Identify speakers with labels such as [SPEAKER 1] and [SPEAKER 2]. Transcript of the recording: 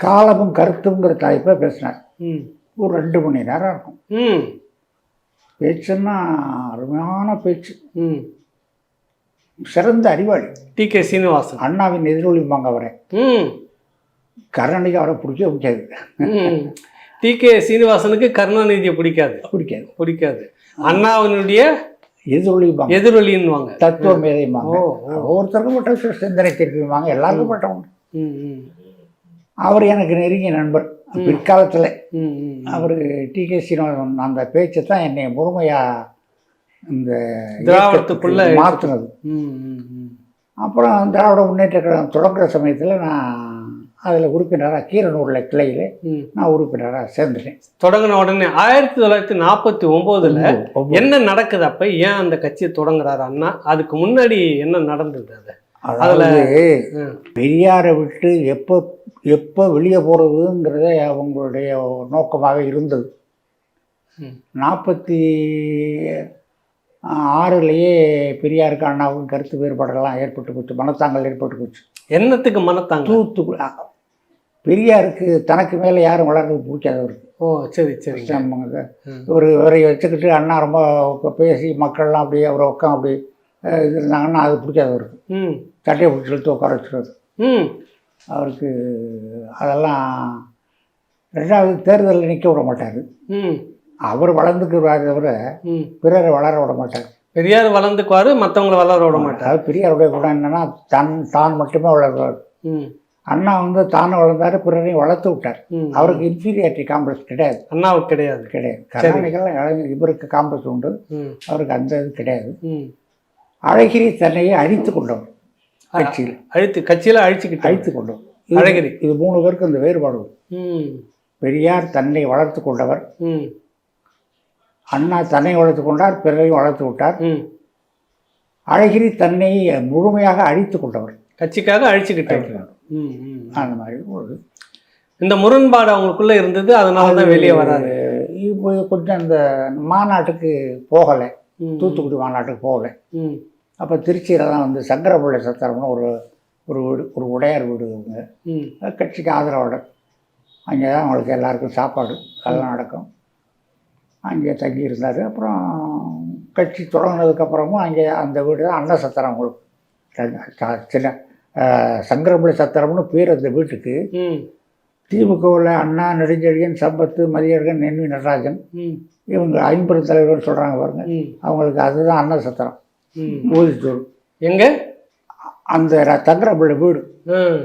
[SPEAKER 1] காலமும் கருத்துங்கிற தலைப்பில் பேசினார்.
[SPEAKER 2] ம்
[SPEAKER 1] ஒரு 2 மணி நேரம் இருக்கும்.
[SPEAKER 2] ம்
[SPEAKER 1] பேச்சுன்னா அருமையான பேச்சு.
[SPEAKER 2] ம்
[SPEAKER 1] சிறந்த அறிவாளி.
[SPEAKER 2] டி.கே. சீனிவாசன்
[SPEAKER 1] அண்ணாவின் எதிரொலிப்பாங்க அவரை.
[SPEAKER 2] ம்
[SPEAKER 1] கருணாநிதிக்கு அவரை பிடிக்கவே பிடிக்காது.
[SPEAKER 2] ம் டி.கே. சீனிவாசனுக்கு கருணாநிதியை பிடிக்காது.
[SPEAKER 1] பிடிக்காது.
[SPEAKER 2] பிடிக்காது. அண்ணாவினுடைய
[SPEAKER 1] எதிரொலிப்பாங்க,
[SPEAKER 2] எதிரொலின்னுவாங்க.
[SPEAKER 1] தத்துவ மேதைப்பாங்க.
[SPEAKER 2] ஓ
[SPEAKER 1] ஒவ்வொருத்தருக்கும் பட்ட சிந்தனை திருப்பிவாங்க, எல்லாருக்கும் பட்டவங்க.
[SPEAKER 2] ம் ம்
[SPEAKER 1] அவர் எனக்கு நெருங்கிய நண்பர். பிற்காலத்தில்
[SPEAKER 2] ம் ம்
[SPEAKER 1] அவர் டி.கே. சீனிவாசன் அந்த பேச்சு தான் என்னை முழுமையாக இந்த
[SPEAKER 2] திராவிடத்துக்குள்ள
[SPEAKER 1] மாற்றினது.
[SPEAKER 2] ம் ம் ம்
[SPEAKER 1] அப்புறம் திராவிட முன்னேற்ற கழகம் தொடங்குற சமயத்தில் நான் அதில் உறுப்பினராக கீரனூரில் கிளையில்
[SPEAKER 2] ம்
[SPEAKER 1] நான் உறுப்பினராக சேர்ந்துட்டேன்.
[SPEAKER 2] தொடங்கின உடனே 1949 என்ன நடக்குது? அப்ப ஏன் அந்த கட்சியை தொடங்குறாரு அண்ணா? அதுக்கு முன்னாடி என்ன நடந்தது?
[SPEAKER 1] அதாவது பெரியாரை விட்டு எப்போ எப்போ வெளியே போகிறதுங்கிறத அவங்களுடைய நோக்கமாக இருந்தது. 46லேயே பெரியாருக்கு அண்ணாவுக்கும் கருத்து வேறுபாடெல்லாம் ஏற்பட்டு போச்சு, மனத்தாங்கல் ஏற்பட்டு போச்சு.
[SPEAKER 2] என்னத்துக்கு மனத்தாங்க?
[SPEAKER 1] தூத்துக்குடி பெரியாருக்கு தனக்கு மேலே யாரும் வளர்றது பிடிக்காதவருக்கு.
[SPEAKER 2] ஓ சரி சரி.
[SPEAKER 1] ஒரு இவரை வச்சுக்கிட்டு அண்ணா ரொம்ப பேசி மக்கள்லாம் அப்படியே அவரை உட்காந்து அப்படி இது இருந்தாங்கன்னா அது பிடிக்காதவருக்கு.
[SPEAKER 2] ம்
[SPEAKER 1] சட்டையை பிடிச்சி இழுத்து உட்கார வச்சுருவாரு.
[SPEAKER 2] ம்
[SPEAKER 1] அவருக்கு அதெல்லாம் 2வது தேர்தலில் நிற்க விட மாட்டார்.
[SPEAKER 2] ம்
[SPEAKER 1] அவர் வளர்ந்துக்குவார் தவிர
[SPEAKER 2] ம்
[SPEAKER 1] பிறரை வளர விட மாட்டார்.
[SPEAKER 2] பெரியார் வளர்ந்துக்குவாரு, மற்றவங்களை வளர விட மாட்டார்.
[SPEAKER 1] அதாவது பெரியாருடைய குணம் என்னன்னா தான் மட்டுமே வளர்வார்.
[SPEAKER 2] ம்
[SPEAKER 1] அண்ணா வந்து தானே வளர்ந்தாரு, பிறரையும் வளர்த்து விட்டார்.
[SPEAKER 2] ம்
[SPEAKER 1] அவருக்கு இன்ஃபீரியாரிட்டி காம்ப்ளெக்ஸ் கிடையாது.
[SPEAKER 2] அண்ணாவுக்கு கிடையாது.
[SPEAKER 1] கிடையாது. கருணாநிதிகள் இவருக்கு காம்ப்ளெக்ஸ் உண்டு,
[SPEAKER 2] ம்
[SPEAKER 1] அவருக்கு அந்த இது கிடையாது.
[SPEAKER 2] ம்
[SPEAKER 1] அழகிரி தன்னையே அழித்து கொண்டவர். கட்சியில்
[SPEAKER 2] கட்சியில் அழித்து
[SPEAKER 1] கொண்டவர்
[SPEAKER 2] அழகிரி.
[SPEAKER 1] இது 3 பேருக்கு இந்த வேறுபாடு.
[SPEAKER 2] ம்
[SPEAKER 1] பெரியார் தன்னை வளர்த்து கொண்டவர்,
[SPEAKER 2] ம்
[SPEAKER 1] அண்ணா தன்னை வளர்த்து கொண்டார், பிறரையும் வளர்த்து விட்டார்.
[SPEAKER 2] ம்
[SPEAKER 1] அழகிரி தன்னை முழுமையாக அழித்து கொண்டவர்,
[SPEAKER 2] கட்சிக்காக அழிச்சுக்கிட்டார். ம் ம்
[SPEAKER 1] அந்த மாதிரி ஒரு
[SPEAKER 2] இந்த முரண்பாடு அவங்களுக்குள்ள இருந்தது. அதனால தான் வெளியே வராது.
[SPEAKER 1] இப்போ கொஞ்சம் அந்த மாநாட்டுக்கு போகலை,
[SPEAKER 2] ம்
[SPEAKER 1] தூத்துக்குடி மாநாட்டுக்கு போகலை.
[SPEAKER 2] ம்
[SPEAKER 1] அப்போ திருச்சியில் தான் வந்து சங்கரபிள்ளை சத்திரம்னு ஒரு ஒரு வீடு, ஒரு உடையார் வீடு. அவங்க
[SPEAKER 2] ம்
[SPEAKER 1] கட்சிக்கு ஆதரவாளர். அங்கே தான் அவங்களுக்கு எல்லாருக்கும் சாப்பாடு அதெல்லாம் நடக்கும். அங்கே தங்கி இருந்தார். அப்புறம் கட்சி தொடங்கினதுக்கப்புறமும் அங்கே அந்த வீடு தான் அன்ன சத்திரம். அவங்களுக்கு சின்ன சங்கரபிள்ளை சத்திரம்னு பேர் அந்த வீட்டுக்கு.
[SPEAKER 2] ம்
[SPEAKER 1] திமுகவில் அண்ணா, நெடுஞ்செழியன், சம்பத்து, மதியழகன், என்.வி. நடராஜன்,
[SPEAKER 2] ம்
[SPEAKER 1] இவங்க 50 தலைவர்னு சொல்கிறாங்க பாருங்க.
[SPEAKER 2] ம்
[SPEAKER 1] அவங்களுக்கு அதுதான் அன்ன சத்திரம்.
[SPEAKER 2] ம்
[SPEAKER 1] ஊதித்தூர்
[SPEAKER 2] எங்க
[SPEAKER 1] அந்த சங்கரபிள்ளை வீடு.
[SPEAKER 2] ம்